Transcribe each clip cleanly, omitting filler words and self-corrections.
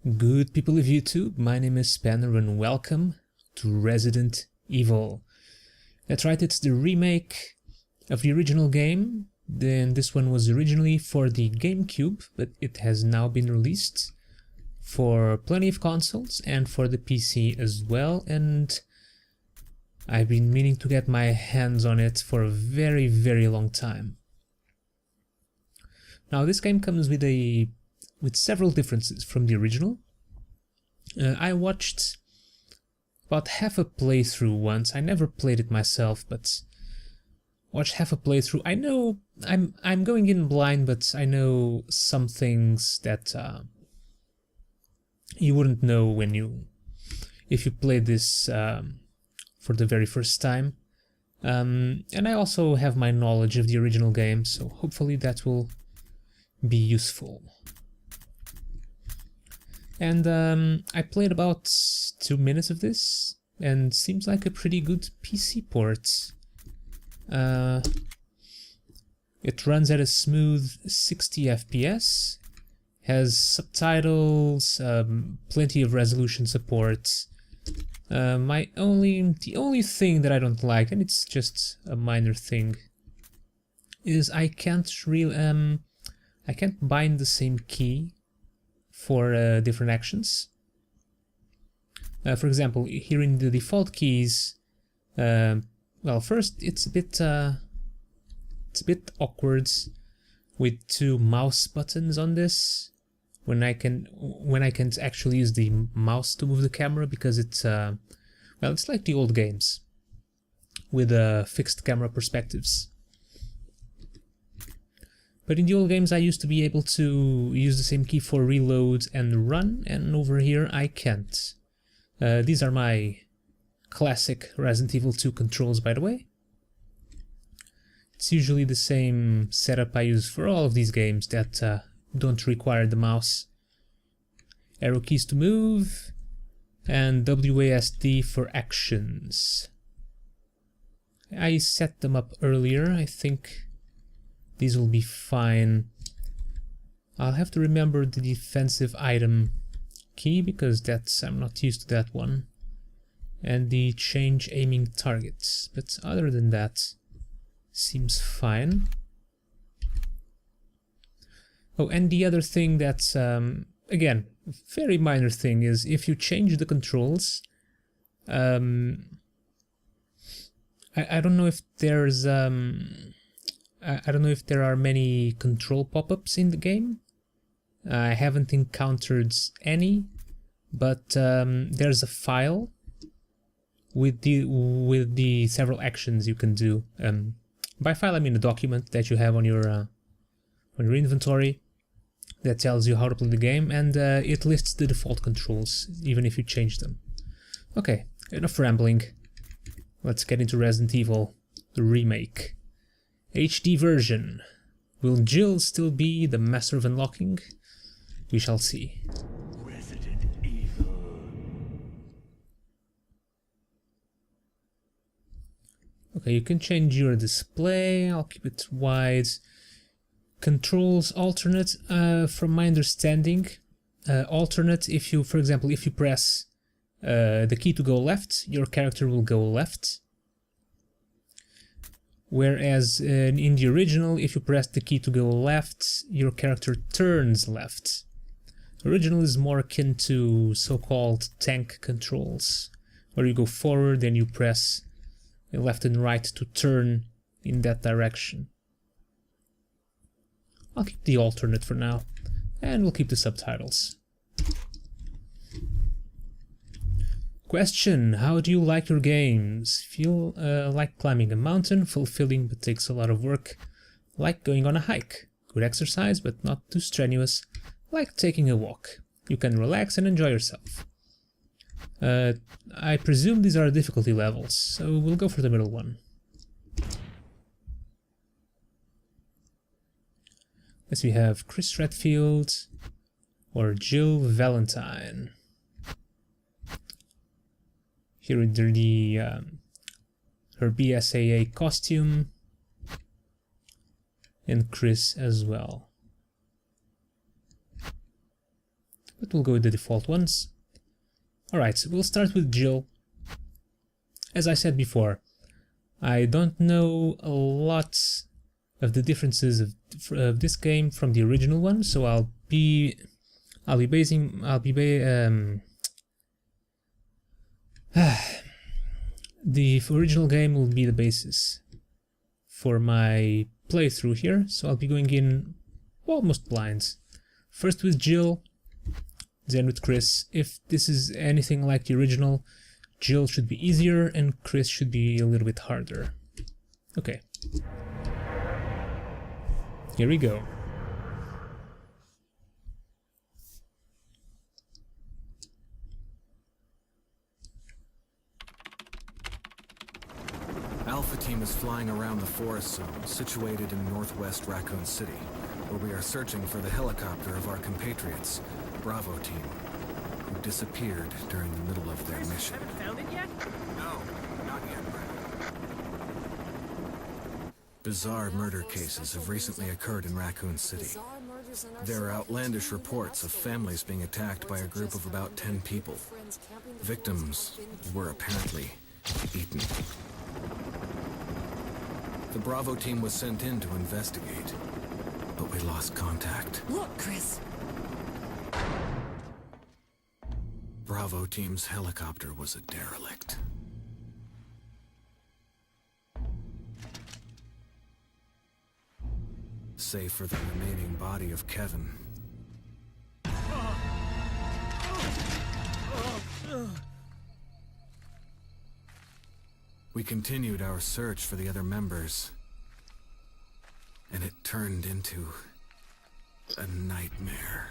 Good people of YouTube, my name is Spanner and welcome to Resident Evil. That's right, it's the remake of the original game. Then this one was originally for the Gamecube, but it has now been released for plenty of consoles and for the PC as well, and I've been meaning to get my hands on it for a very long time. Now this game comes with several differences from the original. I watched about half a playthrough once. I never played it myself, but watched half a playthrough. I know I'm going in blind, but I know some things that you wouldn't know if you played this for the very first time. And I also have my knowledge of the original game, so hopefully that will be useful. And I played about 2 minutes of this, and seems like a pretty good PC port. It runs at a smooth 60 FPS, has subtitles, plenty of resolution support. The only thing that I don't like, and it's just a minor thing, is I can't bind the same key for different actions. For example, here in the default keys, well, first it's a bit awkward with 2 mouse buttons on this when I can't actually use the mouse to move the camera, because it's well, it's like the old games with fixed camera perspectives. But in the old games I used to be able to use the same key for reload and run, and over here I can't. These are my classic Resident Evil 2 controls, by the way. It's usually the same setup I use for all of these games that don't require the mouse. Arrow keys to move, and WASD for actions. I set them up earlier, I think these will be fine. I'll have to remember the defensive item key, because I'm not used to that one. And the change aiming targets, but other than that, seems fine. Oh, and the other thing that's, again, very minor thing, is if you change the controls, I don't know if there's, I don't know if there are many control pop-ups in the game. I haven't encountered any, but there's a file with the several actions you can do. By file I mean a document that you have on your inventory that tells you how to play the game, and it lists the default controls even if you change them. Okay, enough rambling. Let's get into Resident Evil, the remake. HD version. Will Jill still be the master of unlocking? We shall see. Resident Evil. Okay, you can change your display. I'll keep it wide. Controls alternate. From my understanding, alternate. If you, for example, if you press the key to go left, your character will go left. Whereas in the original, if you press the key to go left, your character turns left. Original is more akin to so-called tank controls, where you go forward and you press left and right to turn in that direction. I'll keep the alternate for now, and we'll keep the subtitles. Question: how do you like your games? Feel like climbing a mountain, fulfilling but takes a lot of work. Like going on a hike, good exercise but not too strenuous. Like taking a walk, you can relax and enjoy yourself. I presume these are difficulty levels, so we'll go for the middle one. Next we have Chris Redfield or Jill Valentine. Here is her BSAA costume, and Chris as well. but we'll go with the default ones. Alright, so we'll start with Jill. As I said before, I don't know a lot of the differences of this game from the original one, so the original game will be the basis for my playthrough here, so I'll be going in almost blind. First with Jill, then with Chris. If this is anything like the original, Jill should be easier and Chris should be a little bit harder. Okay. Here we go. Alpha Team is flying around the forest zone situated in northwest Racoon City, where we are searching for the helicopter of our compatriots, Bravo Team, who disappeared during the middle of their mission. Haven't found it yet? No, not yet, Brad. Bizarre murder cases have recently occurred in Racoon City. There are outlandish reports of families being attacked by a group of about 10 people. Victims were apparently eaten. The Bravo Team was sent in to investigate, but we lost contact. Look, Chris. Bravo Team's helicopter was a derelict. Save for the remaining body of Kevin. We continued our search for the other members, and it turned into a nightmare.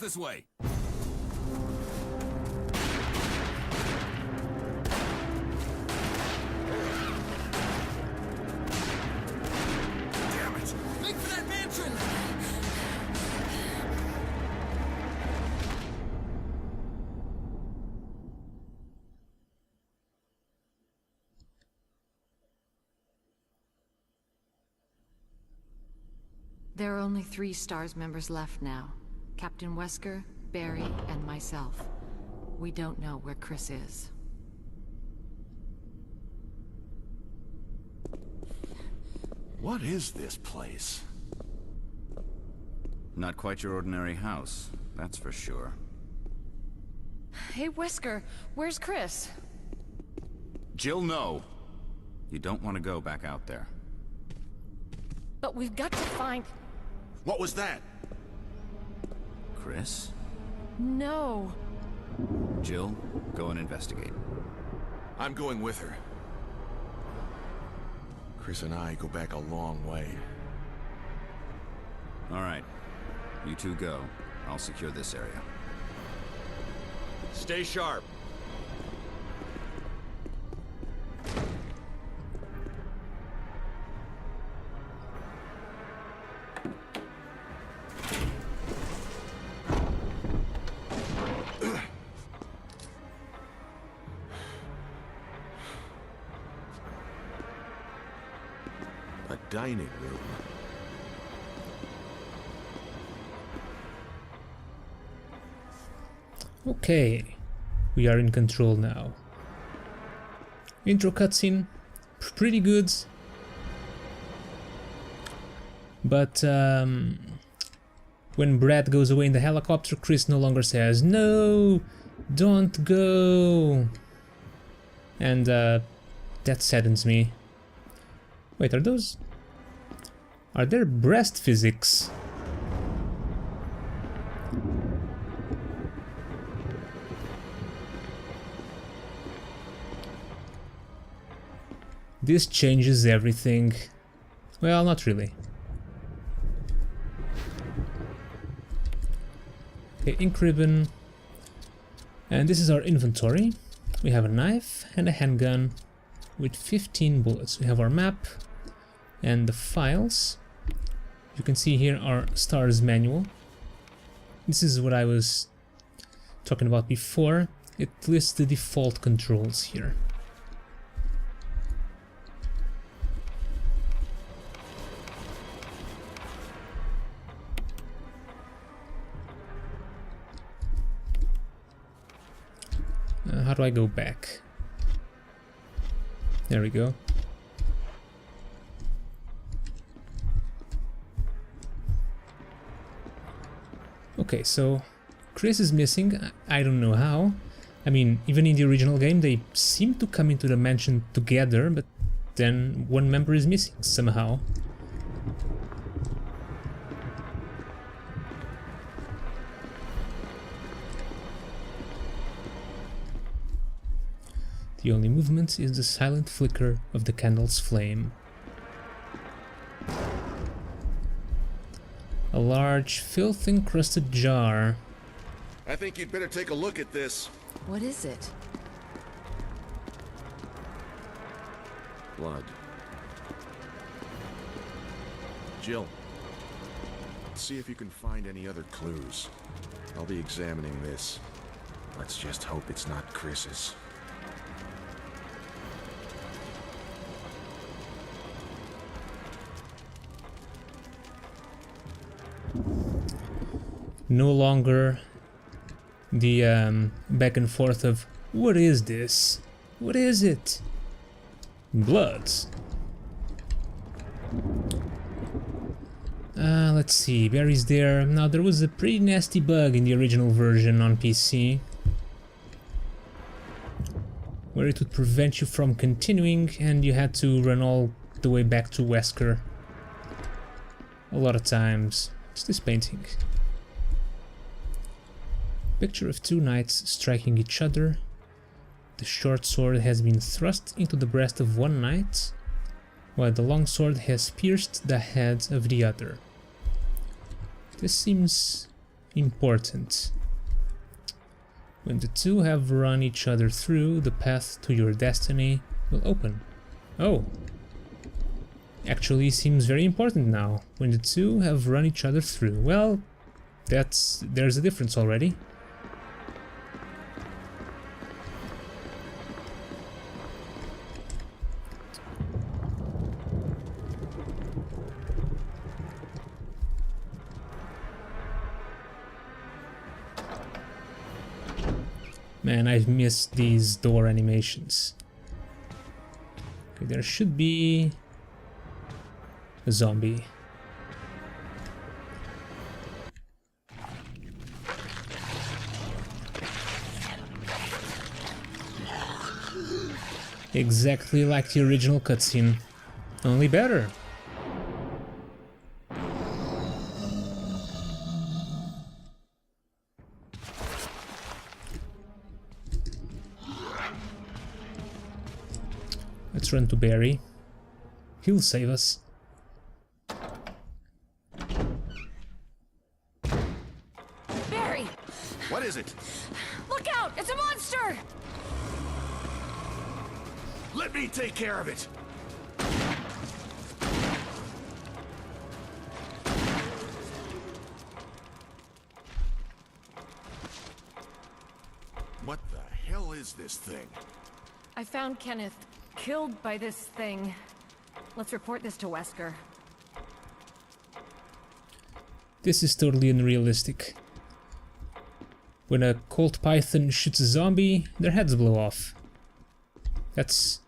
This way. Damn it! Make for that mansion! There are only 3 STARS members left now. Captain Wesker, Barry, and myself. We don't know where Chris is. What is this place? Not quite your ordinary house, that's for sure. Hey, Wesker, where's Chris? Jill, no! You don't want to go back out there. But we've got to find... What was that? Chris? No. Jill, go and investigate. I'm going with her. Chris and I go back a long way. All right. You two go. I'll secure this area. Stay sharp. A dining room. Okay, we are in control now. Intro cutscene, pretty good. But when Brad goes away in the helicopter, Chris no longer says, "No, don't go." And that saddens me. Wait, are there breast physics? This changes everything. Well, not really. Okay, ink ribbon. And this is our inventory. We have a knife and a handgun with 15 bullets. We have our map and the files. You can see here our STARS manual. This is what I was talking about before. It lists the default controls here. How do I go back? There we go. Okay, so Chris is missing. I don't know how. I mean, even in the original game they seem to come into the mansion together, but then one member is missing somehow. The only movement is the silent flicker of the candle's flame. A large, filth-encrusted jar. I think you'd better take a look at this. What is it? Blood. Jill, see if you can find any other clues. I'll be examining this. Let's just hope it's not Chris's. No longer the back and forth of what is this? What is it? Blood. Let's see, Barry's there. Now there was a pretty nasty bug in the original version on PC where it would prevent you from continuing and you had to run all the way back to Wesker a lot of times. What's this painting? Picture of two knights striking each other. The short sword has been thrust into the breast of one knight, while the long sword has pierced the head of the other. This seems important. When the two have run each other through, the path to your destiny will open. Oh. Actually seems very important now. When the two have run each other through. Well, there's a difference already. Man, I've missed these door animations. Okay, there should be a zombie. Exactly like the original cutscene, only better. Let's run to Barry. He'll save us. Barry! What is it? Look out! It's Let me take care of it! What the hell is this thing? I found Kenneth killed by this thing. Let's report this to Wesker. This is totally unrealistic. When a cold python shoots a zombie, their heads blow off. That's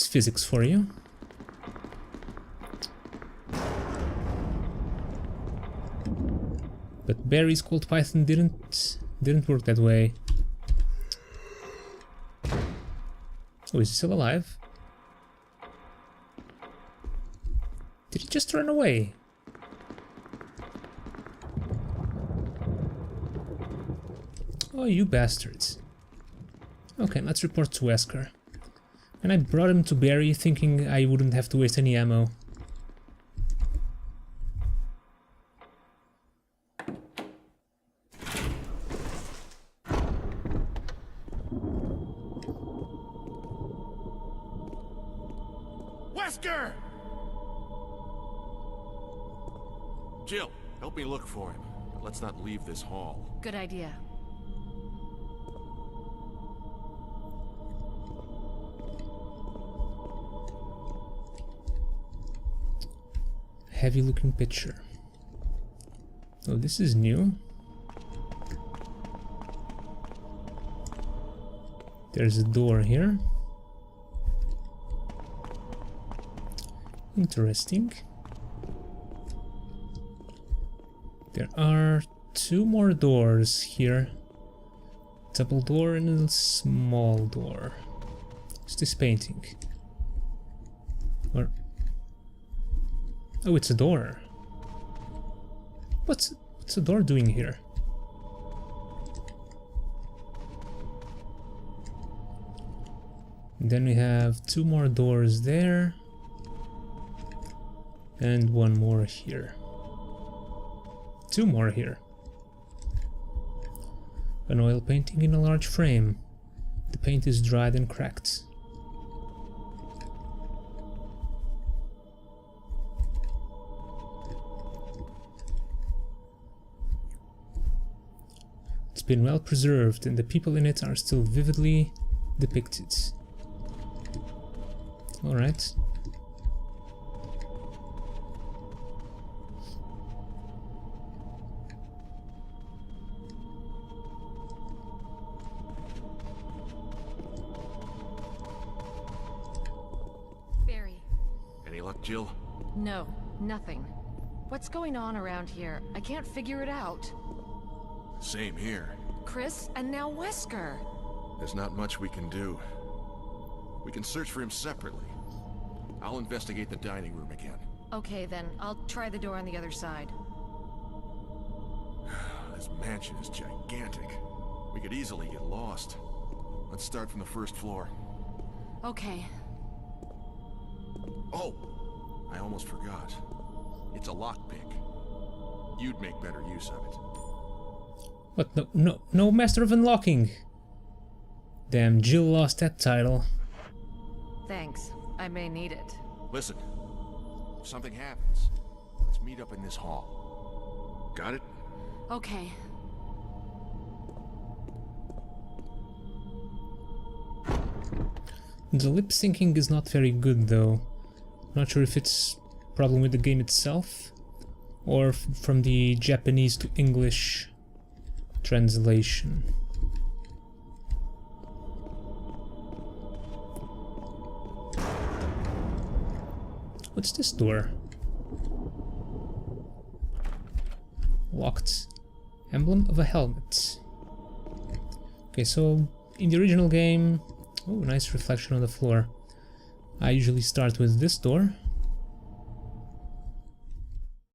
physics for you. But Barry's cold python didn't work that way. Oh, is he still alive? Did he just run away? Oh, you bastards. Okay, let's report to Wesker. And I brought him to Barry thinking I wouldn't have to waste any ammo. Wesker! Jill, help me look for him. But let's not leave this hall. Good idea. Heavy looking picture. Oh, this is new. There's a door here. Interesting. There are two more doors here. Double door and a small door. What's this painting? Or oh, it's a door. What's a door doing here? And then we have two more doors there. And one more here. Two more here. An oil painting in a large frame. The paint is dried and cracked. It's been well preserved and the people in it are still vividly depicted. Alright. Barry. Any luck, Jill? No, nothing. What's going on around here? I can't figure it out. Same here. Chris, and now Wesker. There's not much we can do. We can search for him separately. I'll investigate the dining room again. Okay then, I'll try the door on the other side. This mansion is gigantic. We could easily get lost. Let's start from the first floor. Okay. Oh! I almost forgot. It's a lockpick. You'd make better use of it. What? No Master of Unlocking! Damn, Jill lost that title. Thanks. I may need it. Listen. If something happens, let's meet up in this hall. Got it? Okay. The lip syncing is not very good though. Not sure if it's a problem with the game itself or from the Japanese to English translation. What's this door? Locked. Emblem of a helmet. Okay, so in the original game... Oh, nice reflection on the floor. I usually start with this door.